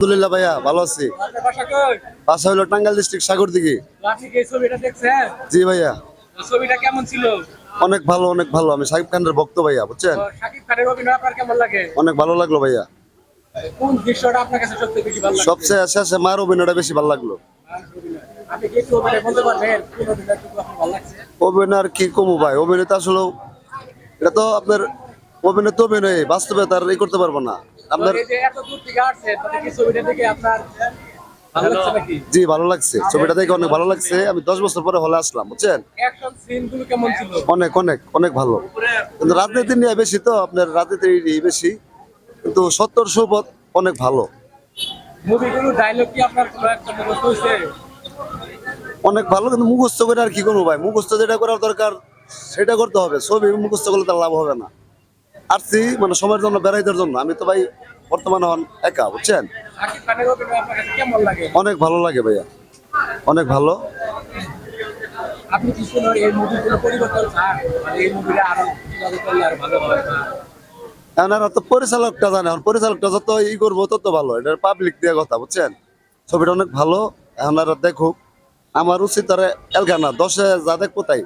আলহামদুলিল্লাহ ভাইয়া ভালো আছি। আপনার বাসা কই? বাসা হলো টাঙ্গাইল ডিস্ট্রিক্ট সাগরদিঘি। আপনি কি এই ছবিটা দেখছেন? জি ভাইয়া, ছবিটা কেমন ছিল? অনেক ভালো অনেক ভালো। আমি শাকিব খানের ভক্ত ভাইয়া, বুঝছেন। শাকিব খানের অভিনয় আপনার কেমন লাগে? অনেক ভালো লাগলো ভাইয়া। কোন দৃশ্যটা আপনার কাছে সবচেয়ে বেশি ভালো লাগছে? সবচেয়ে শেষে মার অভিনয়টা বেশি ভালো লাগলো। আপনি কি একটু অভিনয় বলতে পারবেন কোন অভিনয়টুকু আপনার ভালো লাগছে? অভিনয় আর কি কমু ভাই, অভিনয় তো আসলে এটা তো আপনার অভিনয় তো অভিনয়, বাস্তবে তার এই করতে পারবো না আপনার। এই যে এত দূর থেকে আসছে তাহলে কি ছবিটা দেখে আপনার ভালো লাগছে নাকি? জি ভালো লাগছে, ছবিটা দেখে অনেক ভালো লাগছে। আমি 10 বছর পরে হলে আসলাম, বুঝছেন। অ্যাকশন সিন গুলো কেমন ছিল? অনেক অনেক অনেক ভালো। কিন্তু রাজনীতি নিয়ে বেশি, তো আপনার রাজনীতি নিয়ে বেশি, কিন্তু সত্তর সুপথ অনেক ভালো। মুভিগুলো ডায়লগ কি আপনার কোনো একটা মুখস্থ হয়েছে? অনেক ভালো, কিন্তু মুখস্থ করে আর কি করবো ভাই, মুখস্থ যেটা করার দরকার সেটা করতে হবে। ছবি মুখস্থ করলে তার লাভ হবে না। আসছি মানে সময়ের জন্য, বেড়াইতে জন্য। আমি তো ভাই বর্তমানে একা, বুঝছেন। শাকিব খানের অভিনয় আপনার কাছে কেমন লাগে? অনেক ভালো লাগে ভাইয়া, অনেক ভালো। আপনি কি কোনো এই মুভিগুলো পরিবর্তন চান? মানে এই মুভিটা আরো কিভাবে করলে আরো ভালো হয় বা এখন আর তো পরিচালকটা জানে, এখন পরিচালকটা যত ই করবো তত ভালো। এটা পাবলিক দিয়ে কথা, বুঝছেন। ছবিটা অনেক ভালো, এখন আর দেখুক। আমার উচিত আর এলগানা 10-এ যা দেখবো তাই।